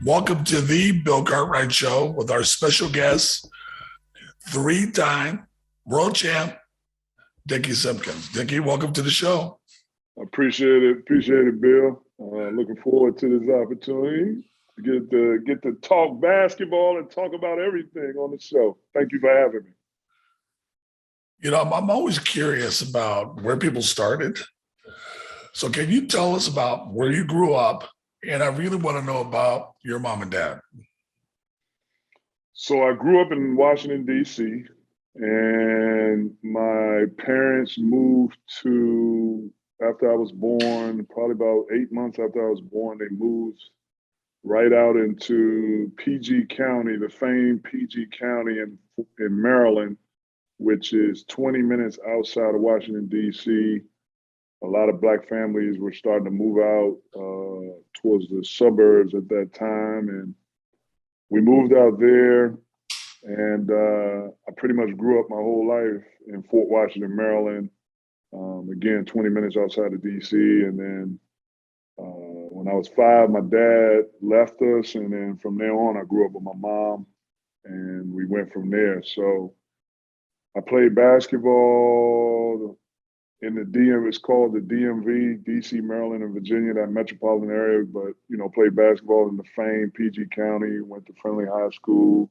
Welcome to the Bill Cartwright Show with our special guest, three-time world champ, Dickey Simpkins. Dickey, welcome to the show. I appreciate it, Bill. Looking forward to this opportunity to get to talk basketball and talk about everything on the show. Thank you for having me. You know, I'm always curious about where people started. So can you tell us about where you grew up? And I really want to know about your mom and dad. So I grew up in Washington, D.C., and my parents moved after I was born, probably about 8 months after I was born, they moved right out into PG County, the famed PG County in Maryland, which is 20 minutes outside of Washington, D.C. A lot of Black families were starting to move out towards the suburbs at that time. And we moved out there, and I pretty much grew up my whole life in Fort Washington, Maryland. Again, 20 minutes outside of DC. And then when I was 5, my dad left us. And then from there on, I grew up with my mom, and we went from there. So I played basketball in the it's called the DMV, DC, Maryland, and Virginia, that metropolitan area. But, you know, played basketball in the famed PG County, went to Friendly High School,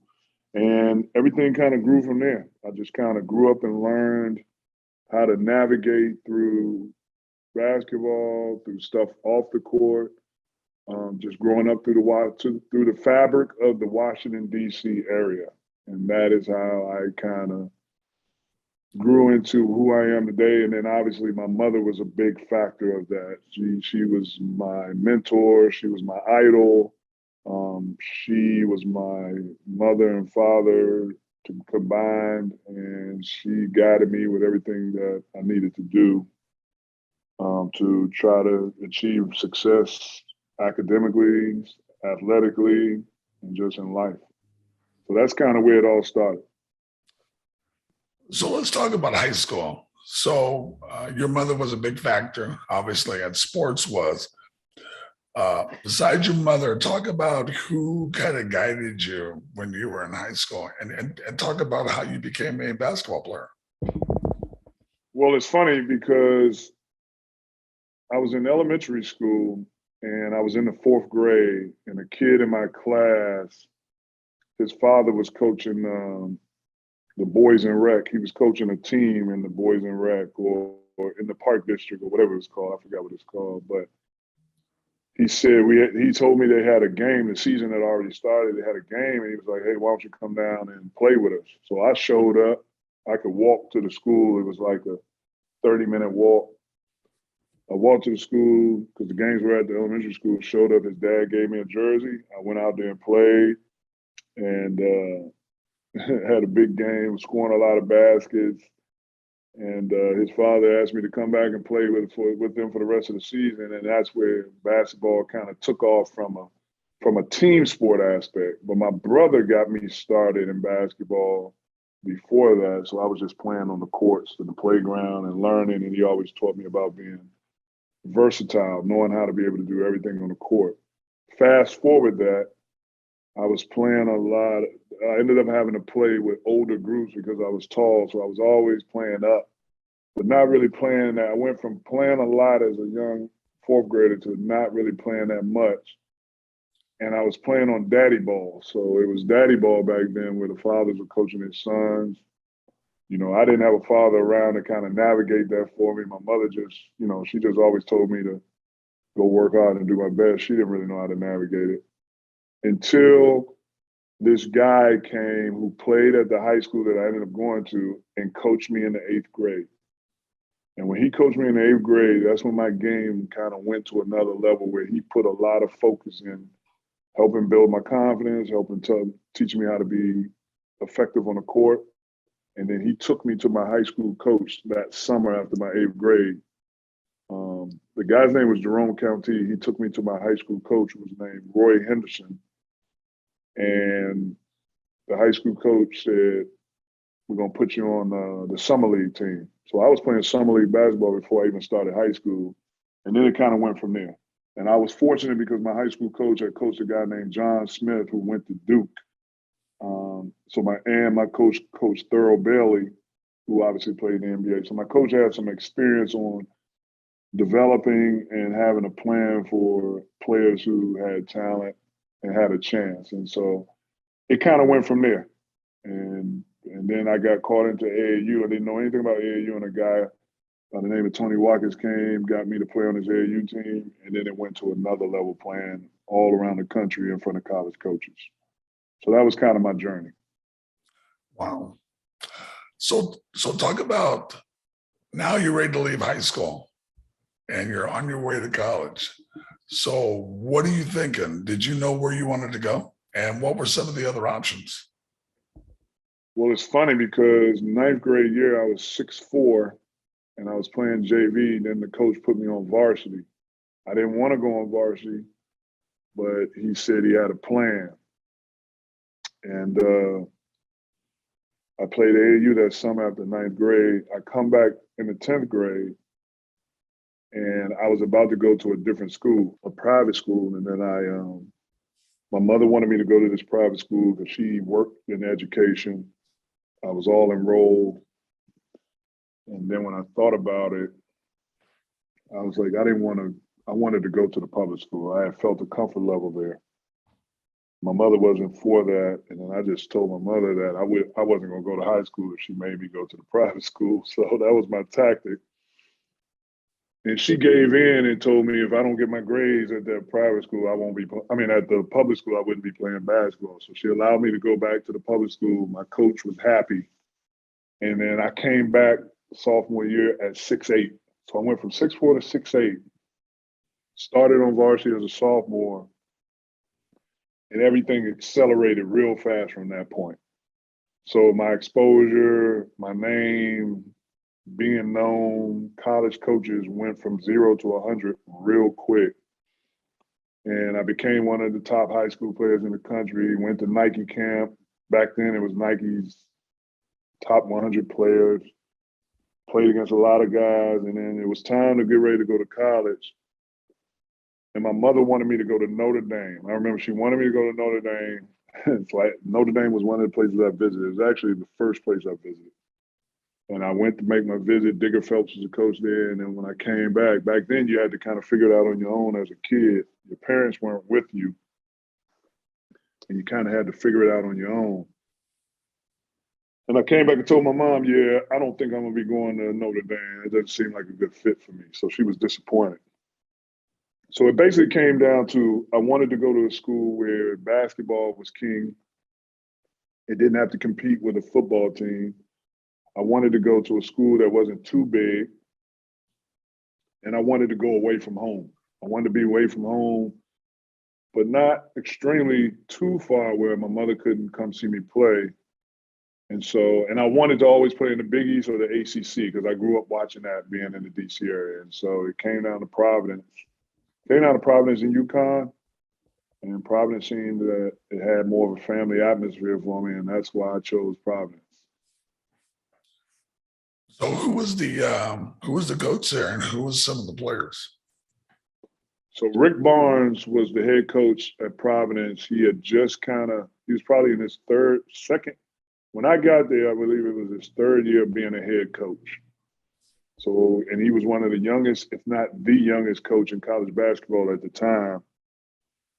and everything kind of grew from there. I just kind of grew up and learned how to navigate through basketball, through stuff off the court, just growing up through the fabric of the Washington, D.C. area. And that is how I kind of grew into who I am today. And then obviously my mother was a big factor of that. She was my mentor. She was my idol. She was my mother and father combined, and she guided me with everything that I needed to do to try to achieve success academically, athletically, and just in life. So that's kind of where it all started. So let's talk about high school. So your mother was a big factor, obviously, and sports was. Besides your mother, talk about who kind of guided you when you were in high school, and talk about how you became a basketball player. Well, it's funny because I was in elementary school and I was in the 4th grade, and a kid in my class, his father was coaching the boys in rec. He was coaching a team in the boys in rec or in the park district or whatever it's called. I forgot what it's called, but he said he told me they had a game. The season had already started. They had a game, and he was like, "Hey, why don't you come down and play with us?" So I showed up. I could walk to the school. It was like a 30-minute walk. I walked to the school because the games were at the elementary school. Showed up. His dad gave me a jersey. I went out there and played, and had a big game, scoring a lot of baskets. And his father asked me to come back and play with them for the rest of the season, and that's where basketball kind of took off from a team sport aspect. But my brother got me started in basketball before that, so I was just playing on the courts and the playground and learning, and he always taught me about being versatile, knowing how to be able to do everything on the court. Fast forward that, I was playing a lot. I ended up having to play with older groups because I was tall, so I was always playing up, but not really playing that. I went from playing a lot as a young 4th grader to not really playing that much. And I was playing on daddy ball. So it was daddy ball back then where the fathers were coaching his sons. You know, I didn't have a father around to kind of navigate that for me. My mother just, you know, she just always told me to go work hard and do my best. She didn't really know how to navigate it. Until this guy came who played at the high school that I ended up going to and coached me in the 8th grade. And when he coached me in the 8th grade, that's when my game kind of went to another level where he put a lot of focus in helping build my confidence, helping teach me how to be effective on the court. And then he took me to my high school coach that summer after my 8th grade. The guy's name was Jerome County. He took me to my high school coach, who was named Roy Henderson. And the high school coach said, "We're going to put you on the summer league team." So I was playing summer league basketball before I even started high school. And then it kind of went from there. And I was fortunate because my high school coach had coached a guy named John Smith who went to Duke. So my coach, Coach Thurl Bailey, who obviously played in the NBA. So my coach had some experience on developing and having a plan for players who had talent and had a chance. And so it kind of went from there. And then I got caught into AAU. I didn't know anything about AAU, and a guy by the name of Tony Watkins came, got me to play on his AAU team, and then it went to another level playing all around the country in front of college coaches. So that was kind of my journey. Wow. So talk about, now you're ready to leave high school and you're on your way to college. So what are you thinking? Did you know where you wanted to go? And what were some of the other options? Well, it's funny because ninth grade year, I was 6'4", and I was playing JV. Then the coach put me on varsity. I didn't want to go on varsity, but he said he had a plan. And I played AAU that summer after ninth grade. I come back in the 10th grade, and I was about to go to a different school, a private school. And then my mother wanted me to go to this private school because she worked in education. I was all enrolled. And then when I thought about it, I was like, I wanted to go to the public school. I had felt a comfort level there. My mother wasn't for that. And then I just told my mother that I wasn't going to go to high school if she made me go to the private school. So that was my tactic. And she gave in and told me if I don't get my grades at that private school, at the public school, I wouldn't be playing basketball. So she allowed me to go back to the public school. My coach was happy. And then I came back sophomore year at 6'8". So I went from 6'4" to 6'8". Started on varsity as a sophomore. And everything accelerated real fast from that point. So my exposure, my name, being known, college coaches went from 0 to 100 real quick. And I became one of the top high school players in the country, went to Nike camp. Back then it was Nike's top 100 players, played against a lot of guys. And then it was time to get ready to go to college. And my mother wanted me to go to Notre Dame. I remember she wanted me to go to Notre Dame. It's like Notre Dame was one of the places I visited. It was actually the first place I visited. And I went to make my visit. Digger Phelps was a coach there. And then when I came back then you had to kind of figure it out on your own as a kid. Your parents weren't with you. And you kind of had to figure it out on your own. And I came back and told my mom, yeah, I don't think I'm going to be going to Notre Dame. It doesn't seem like a good fit for me. So she was disappointed. So it basically came down to I wanted to go to a school where basketball was king. It didn't have to compete with a football team. I wanted to go to a school that wasn't too big. And I wanted to go away from home. I wanted to be away from home, but not extremely too far where my mother couldn't come see me play. And I wanted to always play in the Big East or the ACC because I grew up watching that being in the DC area. And so it came down to Providence. Came down to Providence in UConn, and Providence seemed that it had more of a family atmosphere for me, and that's why I chose Providence. So who was the coach there, and who was some of the players? So Rick Barnes was the head coach at Providence. He was probably in his second. When I got there, I believe it was his third year being a head coach. So, and he was one of the youngest, if not the youngest coach in college basketball at the time.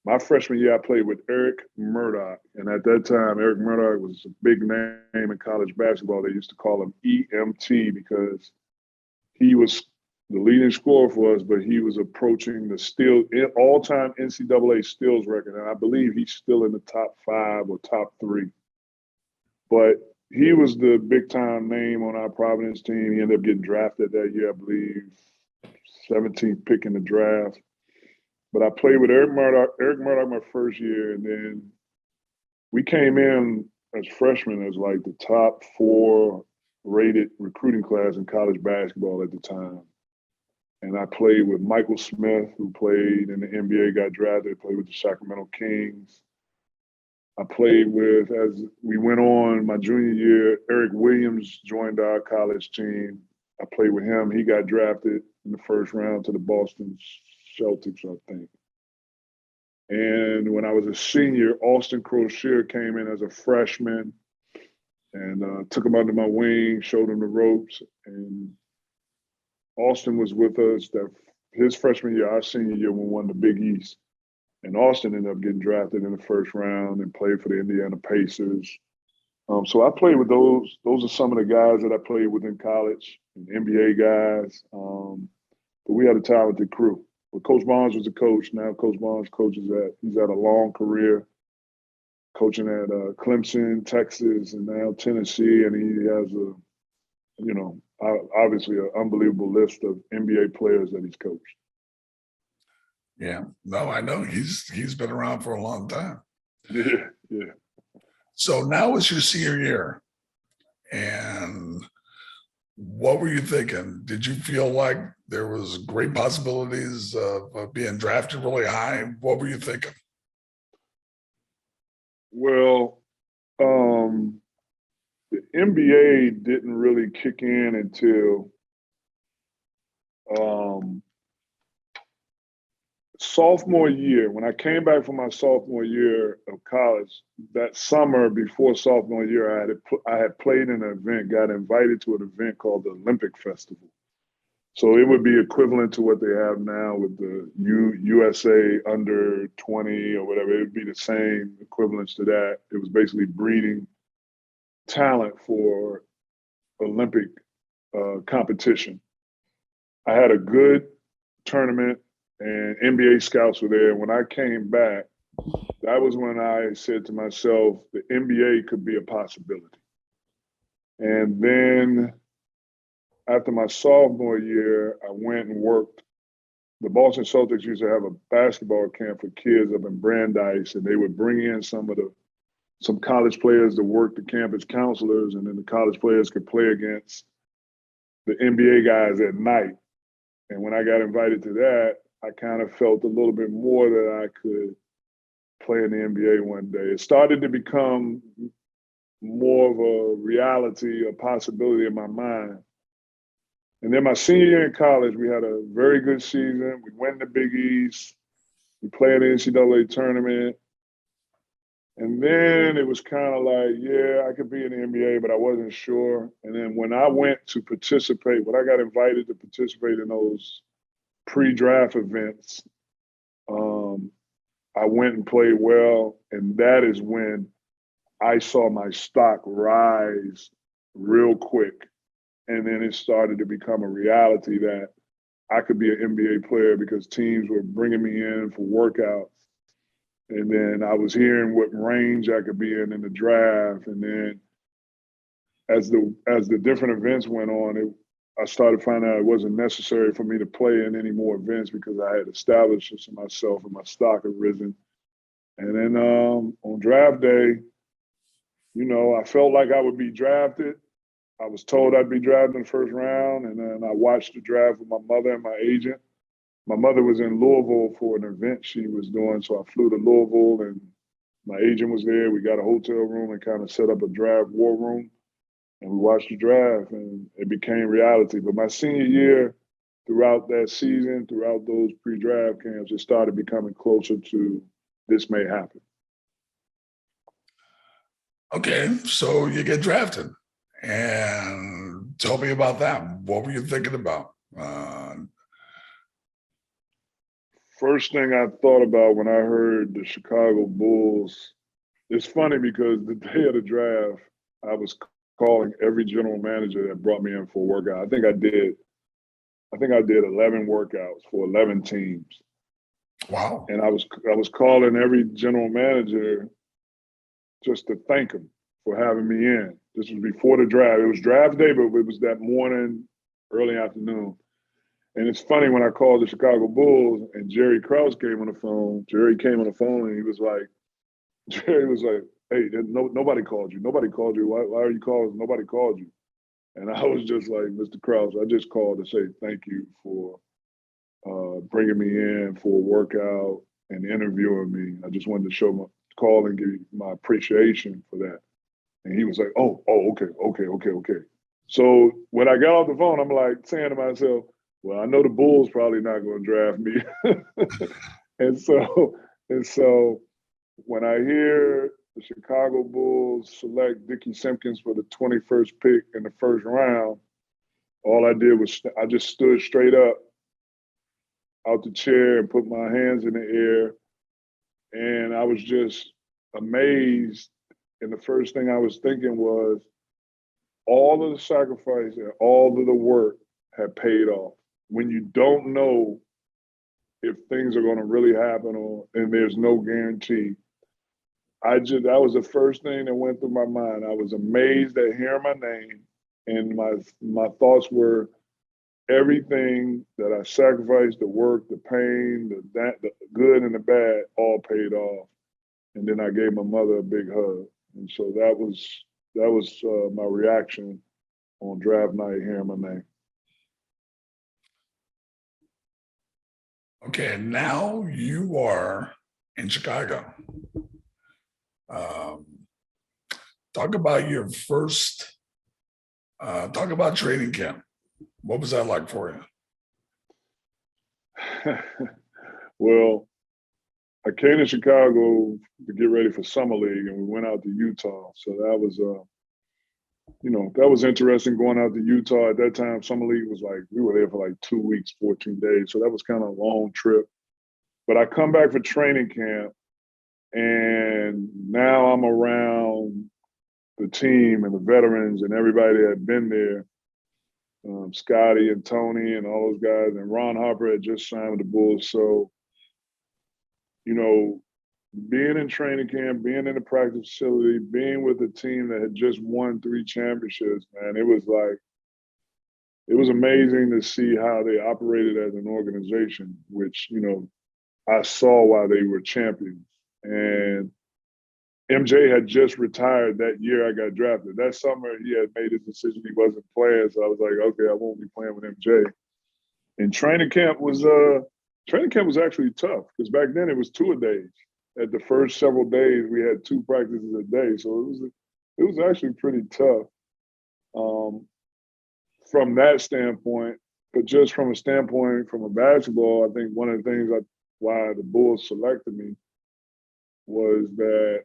My freshman year, I played with Eric Murdoch. And at that time, Eric Murdoch was a big name in college basketball. They used to call him EMT because he was the leading scorer for us, but he was approaching the all-time NCAA steals record. And I believe he's still in the top 5 or top 3. But he was the big-time name on our Providence team. He ended up getting drafted that year, I believe, 17th pick in the draft. But I played with Eric Murdoch my first year, and then we came in as freshmen as like the top 4 rated recruiting class in college basketball at the time. And I played with Michael Smith, who played in the NBA, got drafted, played with the Sacramento Kings. I played with, as we went on my junior year, Eric Williams joined our college team. I played with him. He got drafted in the first round to the Boston Celtics, I think. And when I was a senior, Austin Crocier came in as a freshman and took him under my wing, showed him the ropes. And Austin was with us that his freshman year, our senior year, when we won the Big East. And Austin ended up getting drafted in the first round and played for the Indiana Pacers. So I played with those. Those are some of the guys that I played with in college, and NBA guys. But we had a talented crew. But Coach Barnes was the coach. Now Coach Barnes he's had a long career coaching at Clemson, Texas, and now Tennessee. And he has obviously an unbelievable list of NBA players that he's coached. Yeah, no, I know he's been around for a long time. Yeah. So now it's your senior year, and what were you thinking? Did you feel like there was great possibilities of being drafted really high? What were you thinking? Well, the NBA didn't really kick in until sophomore year. When I came back from my sophomore year of college, that summer before sophomore year, I had played in an event, got invited to an event called the Olympic Festival. So it would be equivalent to what they have now with the USA under 20 or whatever. It would be the same equivalence to that. It was basically breeding talent for Olympic competition. I had a good tournament and NBA scouts were there. When I came back, that was when I said to myself, the NBA could be a possibility. And then after my sophomore year, I went and worked. The Boston Celtics used to have a basketball camp for kids up in Brandeis, and they would bring in some college players to work the camp as counselors, and then the college players could play against the NBA guys at night. And when I got invited to that, I kind of felt a little bit more that I could play in the NBA one day. It started to become more of a reality, a possibility in my mind. And then my senior year in college, we had a very good season. We went the Big East. We played the NCAA tournament. And then it was kind of like, yeah, I could be in the NBA, but I wasn't sure. And then when I went to participate, when I got invited to participate in those pre-draft events, I went and played well. And that is when I saw my stock rise real quick. And then it started to become a reality that I could be an NBA player because teams were bringing me in for workouts. And then I was hearing what range I could be in the draft. And then as the different events went on, I started finding out it wasn't necessary for me to play in any more events because I had established this in myself and my stock had risen. And then on draft day, I felt like I would be drafted. I was told I'd be drafted in the first round. And then I watched the draft with my mother and my agent. My mother was in Louisville for an event she was doing, so I flew to Louisville and my agent was there. We got a hotel room and kind of set up a draft war room, and we watched the draft, and it became reality. But my senior year, throughout that season, throughout those pre-draft camps, it started becoming closer to this may happen. Okay, so you get drafted, and tell me about that. What were you thinking about? First thing I thought about when I heard the Chicago Bulls, it's funny because the day of the draft, I was calling every general manager that brought me in for a workout. I think I did 11 workouts for 11 teams. Wow. And I was calling every general manager just to thank them for having me in. This was before the draft. It was draft day, but it was that morning, early afternoon. And it's funny when I called the Chicago Bulls and Jerry Krause came on the phone. Jerry came on the phone and he was like, hey, nobody called you. Nobody called you. Why are you calling? Nobody called you. And I was just like, Mr. Krause, I just called to say thank you for bringing me in for a workout and interviewing me. I just wanted to call and give you my appreciation for that. And he was like, okay. So when I got off the phone, I'm like saying to myself, well, I know the Bulls probably not going to draft me. And so when I hear the Chicago Bulls select Dickey Simpkins for the 21st pick in the first round, all I did was I just stood straight up out the chair and put my hands in the air. And I was just amazed. And the first thing I was thinking was all of the sacrifice and all of the work had paid off. When you don't know if things are going to really happen and there's no guarantee, that was the first thing that went through my mind. I was amazed at hearing my name, and my thoughts were everything that I sacrificed, the work, the pain, the good and the bad, all paid off. And then I gave my mother a big hug, and so that was my reaction on draft night, hearing my name. Okay, now you are in Chicago. Talk about your first, talk about training camp. What was that like for you? Well, I came to Chicago to get ready for summer league, and we went out to Utah. So that was, that was interesting going out to Utah. At that time, summer league was like, we were there for like 2 weeks, 14 days. So that was kind of a long trip. But I come back for training camp, and now I'm around the team and the veterans and everybody that had been there. Scotty and Tony and all those guys, and Ron Harper had just signed with the Bulls. So, being in training camp, being in the practice facility, being with a team that had just won 3 championships, man, it was amazing to see how they operated as an organization, which, I saw why they were champions. And MJ had just retired that year I got drafted. That summer, he had made his decision he wasn't playing. So I was like, okay, I won't be playing with MJ. And training camp was actually tough because back then it was 2-a-days. At the first several days, we had 2 practices a day. So it was actually pretty tough from that standpoint. But just from a standpoint from a basketball, I think one of the things why the Bulls selected me was that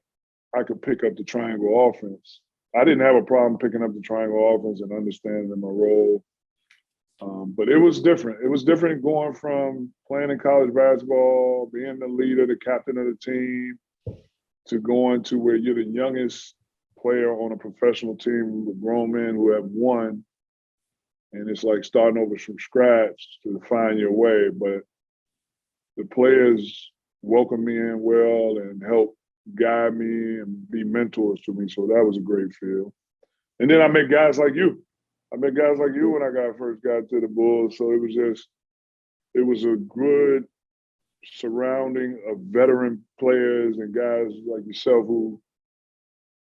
I could pick up the triangle offense. I didn't have a problem picking up the triangle offense and understanding my role. But it was different. It was different going from playing in college basketball, being the leader, the captain of the team, to going to where you're the youngest player on a professional team with grown men who have won. And it's like starting over from scratch to find your way. But the players welcomed me in well and helped guide me and be mentors to me. So that was a great feel. And then I met guys like you. When I first got to the Bulls. So it was a good surrounding of veteran players and guys like yourself who,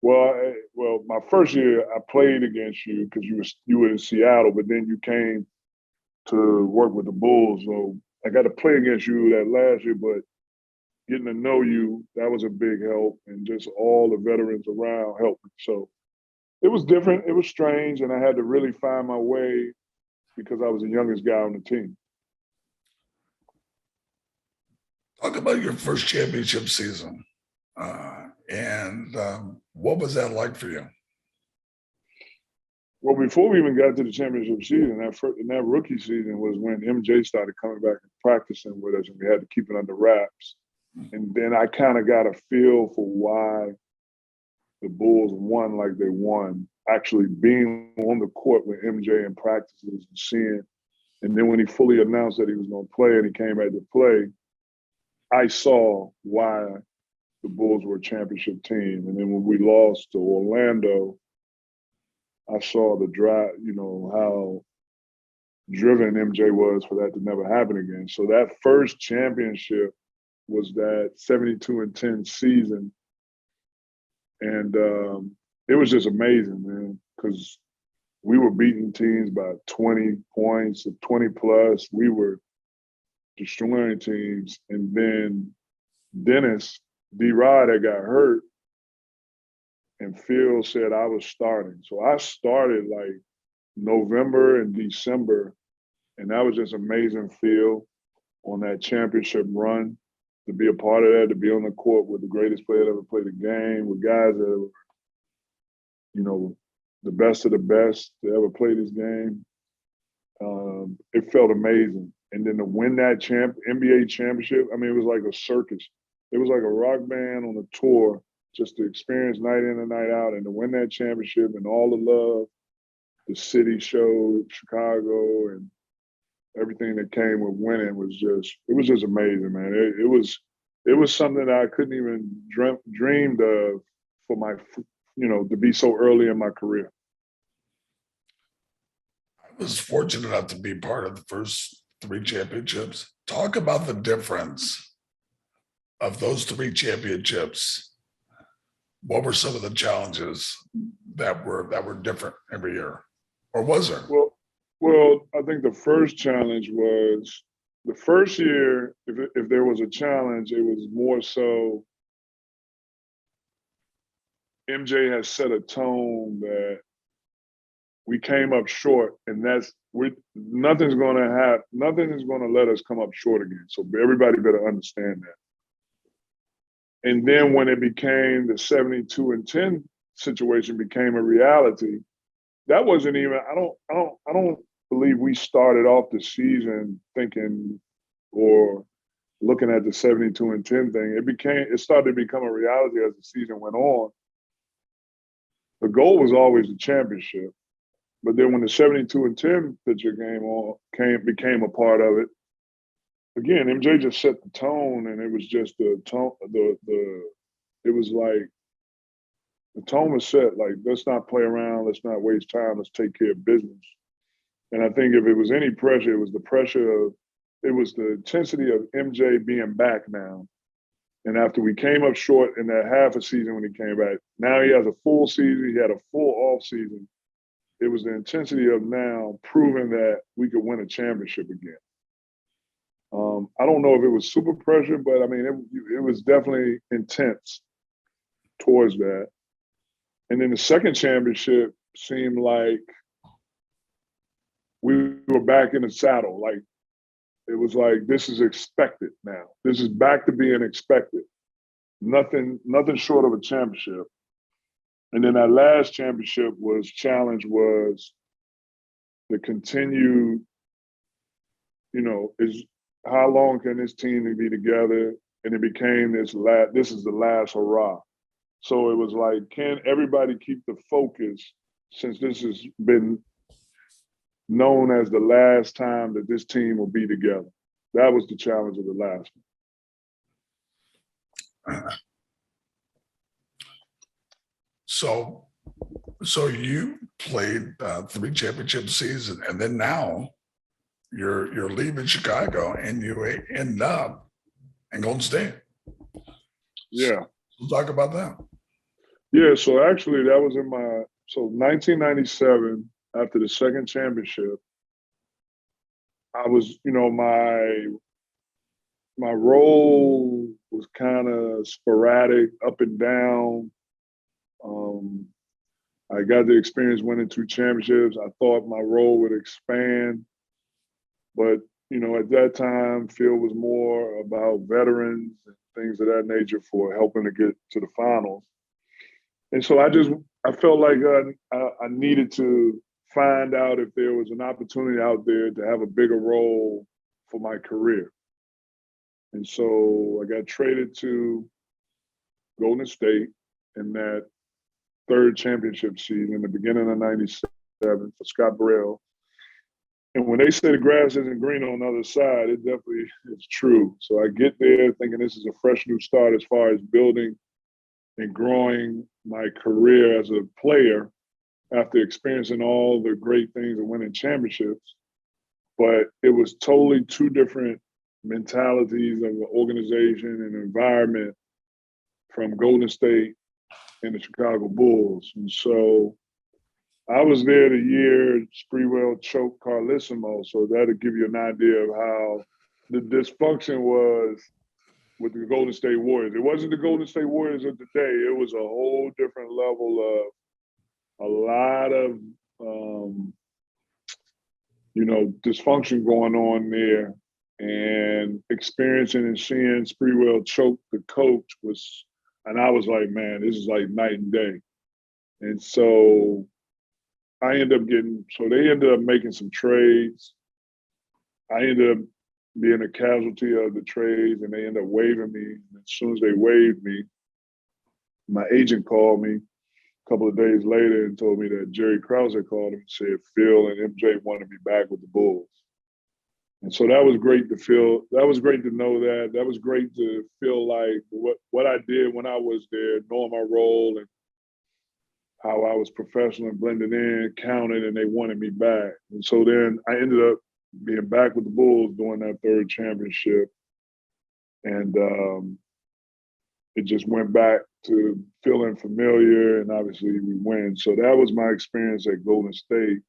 my first year I played against you because you were in Seattle, but then you came to work with the Bulls. So I got to play against you that last year, but getting to know you, that was a big help. And just all the veterans around helped me. So it was different. It was strange. And I had to really find my way because I was the youngest guy on the team. Talk about your first championship season. And what was that like for you? Well, before we even got to the championship season, that rookie season was when MJ started coming back and practicing with us, and we had to keep it under wraps. And then I kind of got a feel for why the Bulls won like they won, actually being on the court with MJ in practices and seeing. And then when he fully announced that he was going to play and he came back to play, I saw why the Bulls were a championship team. And then when we lost to Orlando, I saw the drive, how driven MJ was for that to never happen again. So that first championship was that 72-10 season. And it was just amazing, man, because we were beating teams by 20 points, 20 plus. We were destroying teams. And then Dennis, D-Rod, had got hurt, and Phil said I was starting. So I started like November and December And that was just amazing feel on that championship run, to be a part of that, to be on the court with the greatest player that ever played the game, with guys that were, you know, the best of the best to ever play this game. It felt amazing. And then to win that NBA championship, I mean, it was like a circus. It was like a rock band on a tour, just to experience night in and night out, and to win that championship and all the love the city showed, Chicago, and everything that came with winning was just amazing, man. It was something that I couldn't even dreamed of for my, to be so early in my career. I was fortunate enough to be part of the first 3 championships. Talk about the difference of those 3 championships. What were some of the challenges that were different every year, or was there? Well, I think the first challenge was the first year. If there was a challenge, it was more so MJ has set a tone that we came up short, and nothing is going to let us come up short again. So everybody better understand that. And then when it became the 72-10 situation became a reality, that wasn't even. I don't believe we started off the season thinking or looking at the 72-10 thing. It started to become a reality as the season went on. The goal was always the championship. But then when the 72-10 picture became a part of it, again, MJ just set the tone, and it was just the tone. It was like the tone was set. Like, let's not play around. Let's not waste time. Let's take care of business. And I think if it was any pressure, it was the intensity of MJ being back now. And after we came up short in that half a season when he came back, now he has a full season. He had a full off season. It was the intensity of now proving that we could win a championship again. I don't know if it was super pressure, but I mean, it was definitely intense towards that. And then the second championship seemed like we were back in the saddle. Like, it was like, this is expected now. This is back to being expected. Nothing short of a championship. And then that last championship challenge was the continued, is how long can this team be together? And it became this is the last hurrah. So it was like, can everybody keep the focus, since this has been known as the last time that this team will be together? That was the challenge of the last one. So you played 3 championship seasons, and then now you're leaving Chicago, and you end up in Golden State. Yeah. So talk about that. Yeah. So actually, that was 1997. After the second championship, I was, my role was kind of sporadic, up and down. I got the experience winning 2 championships. I thought my role would expand. But, at that time, Phil was more about veterans and things of that nature for helping to get to the finals. And so I felt like I needed to find out if there was an opportunity out there to have a bigger role for my career. And so I got traded to Golden State in that third championship season, the beginning of '97, for Scott Burrell. And when they say the grass isn't green on the other side, it definitely is true. So I get there thinking this is a fresh new start as far as building and growing my career as a player after experiencing all the great things and winning championships. But it was totally 2 different mentalities of the organization and environment from Golden State and the Chicago Bulls. And so I was there the year Sprewell choked Carlissimo, so that'll give you an idea of how the dysfunction was with the Golden State Warriors. It wasn't the Golden State Warriors of today. It was a whole different level of a lot of, dysfunction going on there, and experiencing and seeing Sprewell choke the coach and I was like, man, this is like night and day. And so they ended up making some trades. I ended up being a casualty of the trades, and they ended up waiving me. And as soon as they waived me, my agent called me a couple of days later and told me that Jerry Krause had called him and said Phil and MJ wanted me back with the Bulls. And so that was great to feel. That was great to know that. That was great to feel like what I did when I was there, knowing my role and how I was professional and blended in, counted, and they wanted me back. And so then I ended up being back with the Bulls during that third championship. And it just went back to feeling familiar, and obviously we win. So that was my experience at Golden State.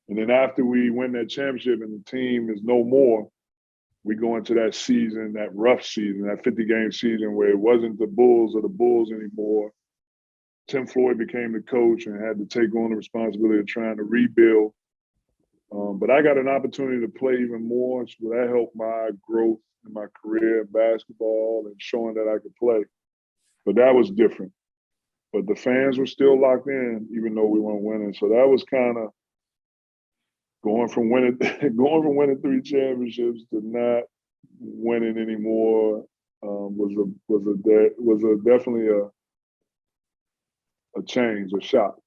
And then after we win that championship and the team is no more, we go into that season, that rough season, that 50-game season where it wasn't the Bulls or the Bulls anymore. Tim Floyd became the coach and had to take on the responsibility of trying to rebuild. But I got an opportunity to play even more, so that helped my growth in my career in basketball and showing that I could play. But that was different. But the fans were still locked in, even though we weren't winning. So that was kind of going from winning 3 championships to not winning anymore. Was definitely a change, a shock.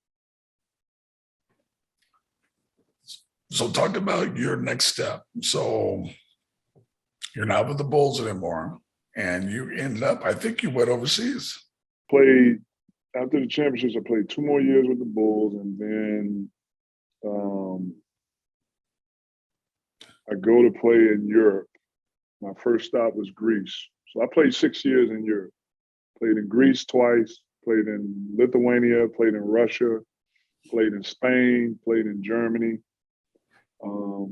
So talk about your next step. So you're not with the Bulls anymore, and you ended up, I think you went overseas. Played, after the championships, I played 2 more years with the Bulls, and then I go to play in Europe. My first stop was Greece. So I played 6 years in Europe. Played in Greece twice, played in Lithuania, played in Russia, played in Spain, played in Germany.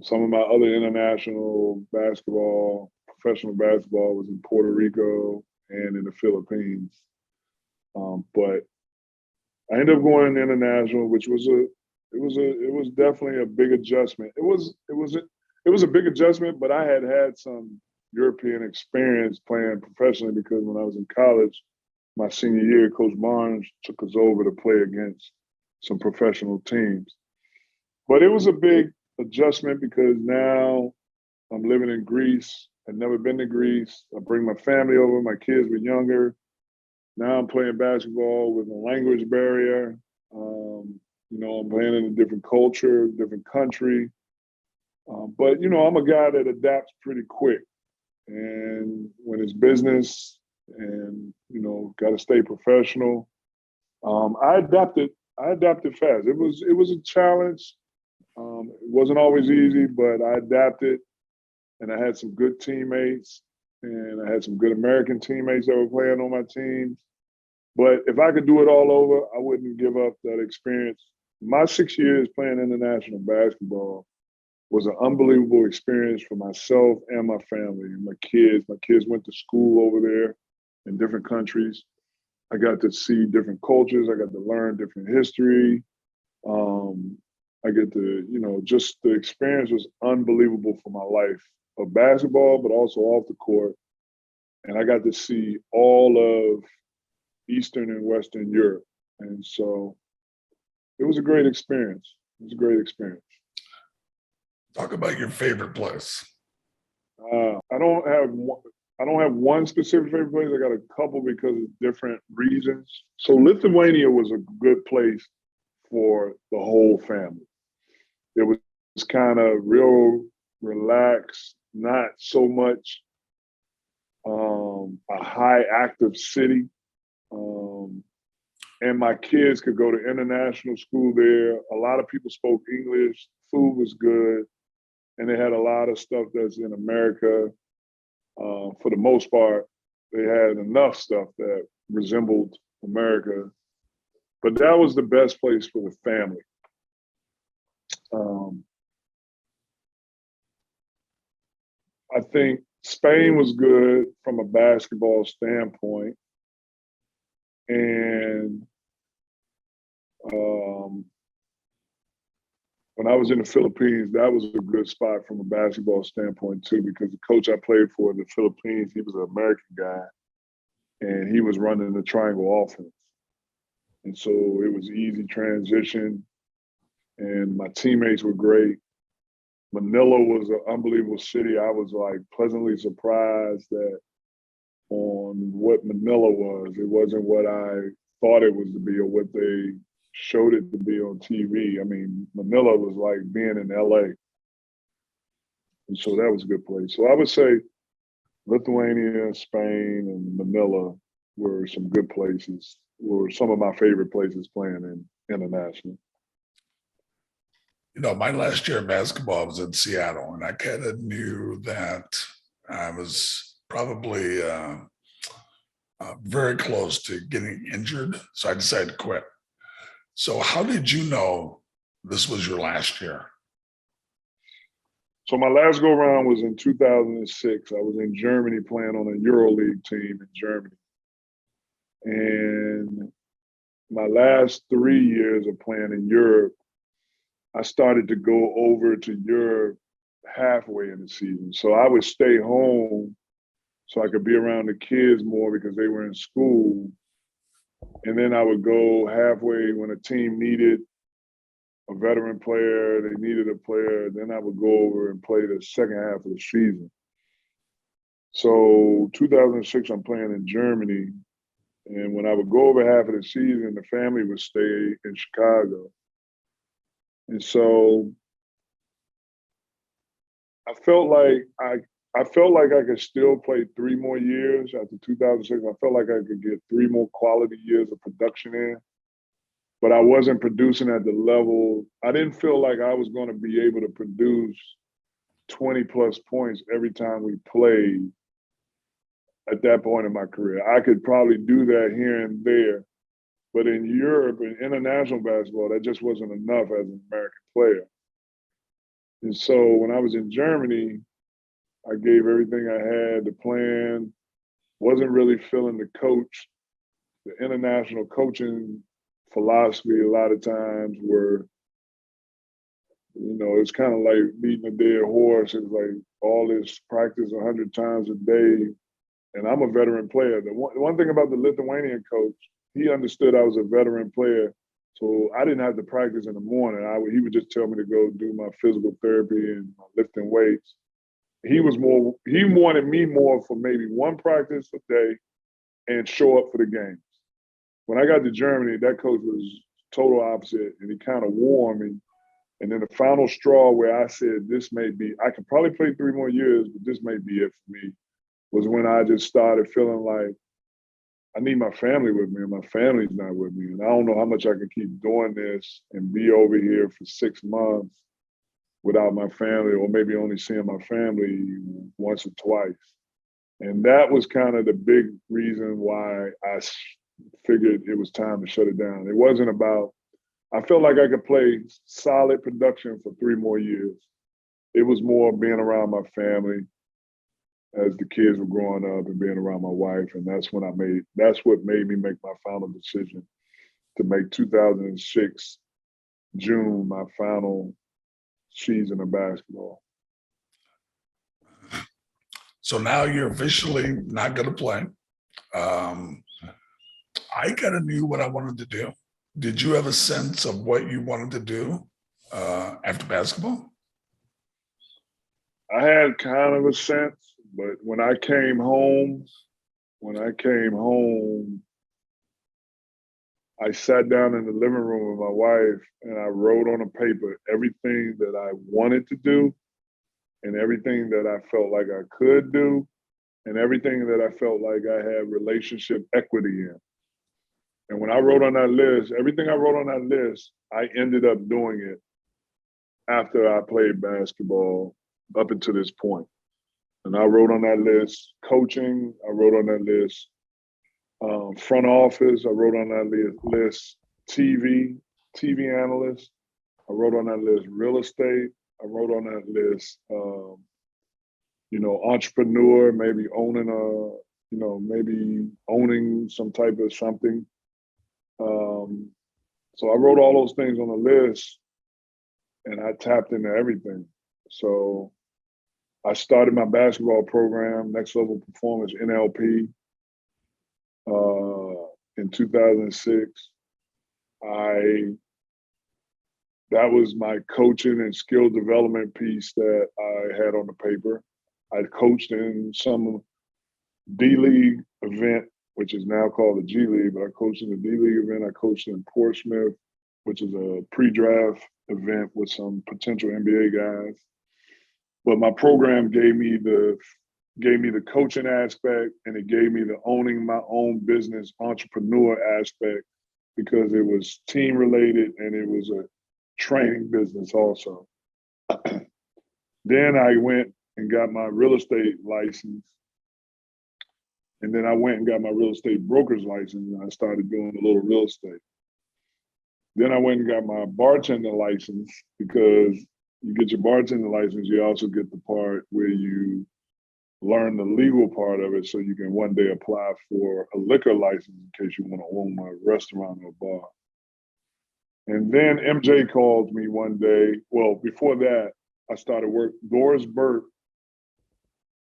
Some of my other international basketball, professional basketball, was in Puerto Rico and in the Philippines. But I ended up going international, which was definitely a big adjustment. It was a big adjustment, but I had some European experience playing professionally because when I was in college, my senior year, Coach Barnes took us over to play against some professional teams. But it was a big adjustment because now I'm living in Greece. I'd never been to Greece. I bring my family over. My kids were younger. Now I'm playing basketball with a language barrier. I'm playing in a different culture, different country. But I'm a guy that adapts pretty quick. And when it's business and, got to stay professional, I adapted fast. It was a challenge. It wasn't always easy, but I adapted, and I had some good teammates, and I had some good American teammates that were playing on my teams. But if I could do it all over, I wouldn't give up that experience. My 6 years playing international basketball was an unbelievable experience for myself and my family and my kids. My kids went to school over there in different countries. I got to see different cultures. I got to learn different history. I get to, just the experience was unbelievable for my life of basketball, but also off the court. And I got to see all of Eastern and Western Europe. And so it was a great experience. It was a great experience. Talk about your favorite place. I don't have one specific favorite place. I got a couple because of different reasons. So Lithuania was a good place for the whole family. It was kind of real relaxed, not so much a high active city. And my kids could go to international school there. A lot of people spoke English. Food was good. And they had a lot of stuff that's in America. For the most part, they had enough stuff that resembled America. But that was the best place for the family. I think Spain was good from a basketball standpoint. And when I was in the Philippines, that was a good spot from a basketball standpoint too, because the coach I played for in the Philippines, he was an American guy, and he was running the triangle offense. And so it was easy transition, and my teammates were great. Manila was an unbelievable city. I was like pleasantly surprised that on what Manila was. It wasn't what I thought it was to be or what they showed it to be on TV. I mean, Manila was like being in LA. And so that was a good place. So I would say Lithuania, Spain, and Manila were some good places, were some of my favorite places playing in international. You know, my last year of basketball was in Seattle, and I kind of knew that I was probably very close to getting injured. So I decided to quit. So how did you know this was your last year? So my last go round was in 2006. I was in Germany playing on a EuroLeague team in Germany. And my last 3 years of playing in Europe, I started to go over to Europe halfway in the season. So I would stay home so I could be around the kids more because they were in school. And then I would go halfway when a team needed a veteran player, they needed a player, then I would go over and play the second half of the season. So 2006, I'm playing in Germany. And when I would go over half of the season, the family would stay in Chicago. And so I felt like I could still play 3 more years after 2006. I felt like I could get 3 more quality years of production in, but I wasn't producing at the level. I didn't feel like I was going to be able to produce 20 plus points every time we played at that point in my career. I could probably do that here and there, but in Europe and international basketball, that just wasn't enough as an American player. And so when I was in Germany, I gave everything I had. The plan wasn't really feeling the coach. The international coaching philosophy a lot of times were, it's kind of like beating a dead horse. It's like all this practice 100 times a day. And I'm a veteran player. The one thing about the Lithuanian coach, he understood I was a veteran player. So I didn't have to practice in the morning. He would just tell me to go do my physical therapy and my lifting weights. He wanted me more for maybe 1 practice a day and show up for the games. When I got to Germany, that coach was total opposite, and he kind of warned me. And then the final straw where I said, I could probably play 3 more years, but this may be it for me, was when I just started feeling like I need my family with me, and my family's not with me. And I don't know how much I can keep doing this and be over here for 6 months without my family, or maybe only seeing my family once or twice. And that was kind of the big reason why I figured it was time to shut it down. It wasn't about, I felt like I could play solid production for 3 more years. It was more being around my family as the kids were growing up and being around my wife. And that's what made me make my final decision to make 2006 June my final season of basketball. So now you're officially not going to play. I kind of knew what I wanted to do. Did you have a sense of what you wanted to do after basketball? I had kind of a sense, but when I came home, I sat down in the living room with my wife and I wrote on a paper everything that I wanted to do and everything that I felt like I could do and everything that I felt like I had relationship equity in. And when I wrote on that list, everything I wrote on that list, I ended up doing it after I played basketball up until this point. And I wrote on that list coaching, I wrote on that list front office, I wrote on that list TV analyst, I wrote on that list real estate, I wrote on that list, entrepreneur, maybe owning some type of something. So I wrote all those things on the list. and I tapped into everything. So I started my basketball program, Next Level Performance, NLP, in 2006. That was my coaching and skill development piece that I had on the paper. I coached in some D-League event, which is now called the G League, but I coached in the D-League event. I coached in Portsmouth, which is a pre-draft event with some potential NBA guys. But my program gave me the coaching aspect, and it gave me the owning my own business entrepreneur aspect, because it was team related and it was a training business also. Then I went and got my real estate license. And then I went and got my real estate broker's license, and I started doing a little real estate. Then I went and got my bartender license, because you get your bartender license, you also get the part where you learn the legal part of it, so you can one day apply for a liquor license in case you want to own a restaurant or bar. And then MJ called me one day. Well, before that, I started work. Doris Burke,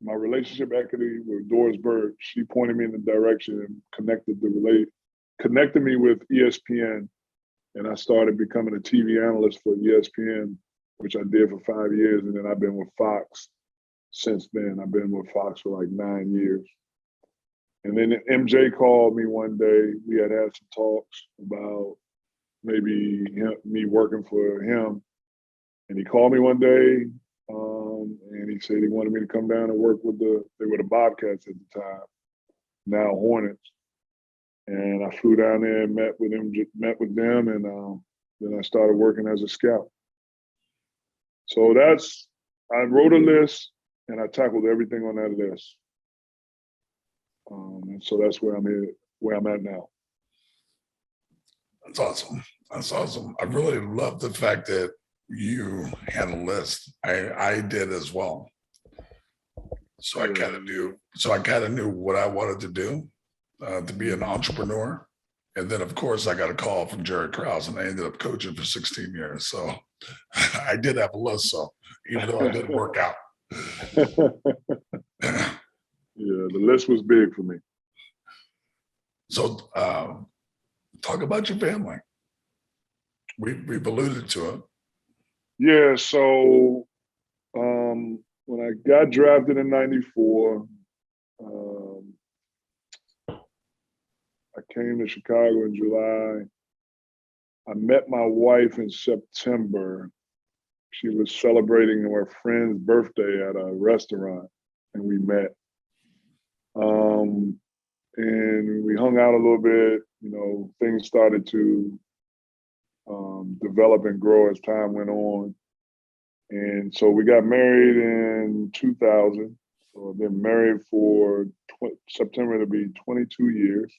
my relationship equity with Doris Burke, she pointed me in the direction and connected me with ESPN. And I started becoming a TV analyst for ESPN, which I did for 5 years. And then I've been with Fox since then. I've been with Fox for like 9 years. And then MJ called me one day. We had some talks about maybe me working for him. And he called me one day, and he said he wanted me to come down and work with they were the Bobcats at the time, now Hornets. And I flew down there and met with them, and then I started working as a scout. So I wrote a list, and I tackled everything on that list. And so that's where I'm at now. That's awesome. That's awesome. I really love the fact that you had a list. I did as well. So I kind of knew what I wanted to do, to be an entrepreneur. And then of course I got a call from Jerry Krause, and I ended up coaching for 16 years. So I did have a list, so even though it didn't work out. Yeah, the list was big for me. So talk about your family. We've alluded to it. Yeah, so when I got drafted in '94, I came to Chicago in July. I met my wife in September. She was celebrating her friend's birthday at a restaurant, and we met. And we hung out a little bit. You know, things started to develop and grow as time went on. And so we got married in 2000. So I've been married for September to be 22 years.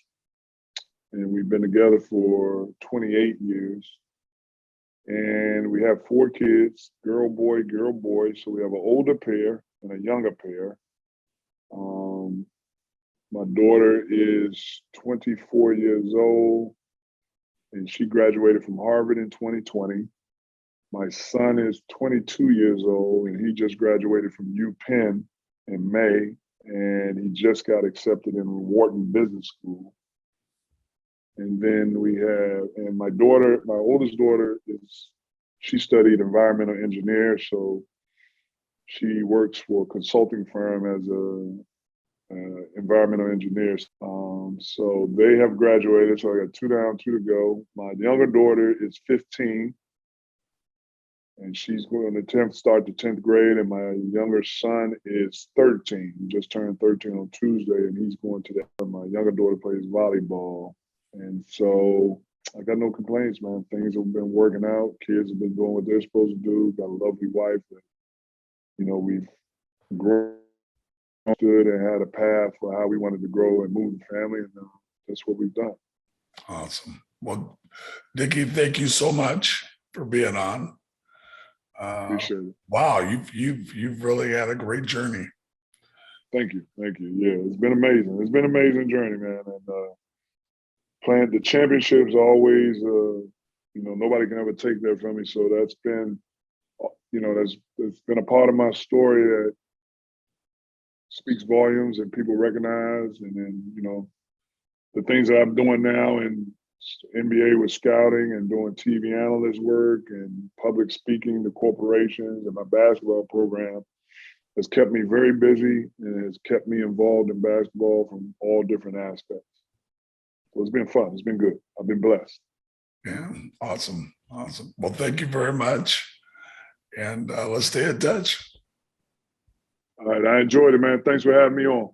And we've been together for 28 years. And we have 4 kids, girl, boy, girl, boy. So we have an older pair and a younger pair. My daughter is 24 years old, and she graduated from Harvard in 2020. My son is 22 years old, and he just graduated from UPenn in May, and he just got accepted in Wharton Business School. And then and my oldest daughter she studied environmental engineer, so she works for a consulting firm as a environmental engineer. So they have graduated, so I got 2 down, 2 to go. My younger daughter is 15, and she's going to start the 10th grade, and my younger son is 13. He just turned 13 on Tuesday, and he's going to my younger daughter plays volleyball. And so I got no complaints, man. Things have been working out. Kids have been doing what they're supposed to do. Got a lovely wife that, we've grown and had a path for how we wanted to grow and move the family, and that's what we've done. Awesome. Well, Dickey, thank you so much for being on. Appreciate it. Wow, you've really had a great journey. Thank you. Yeah, it's been amazing. It's been an amazing journey, man. And playing the championships always, nobody can ever take that from me. So that's been that's been a part of my story that speaks volumes and people recognize. And then, the things that I'm doing now in NBA with scouting and doing TV analyst work and public speaking to corporations and my basketball program has kept me very busy and has kept me involved in basketball from all different aspects. So it's been fun. It's been good. I've been blessed. Yeah, awesome. Awesome. Well, thank you very much. And let's stay in touch. All right. I enjoyed it, man. Thanks for having me on.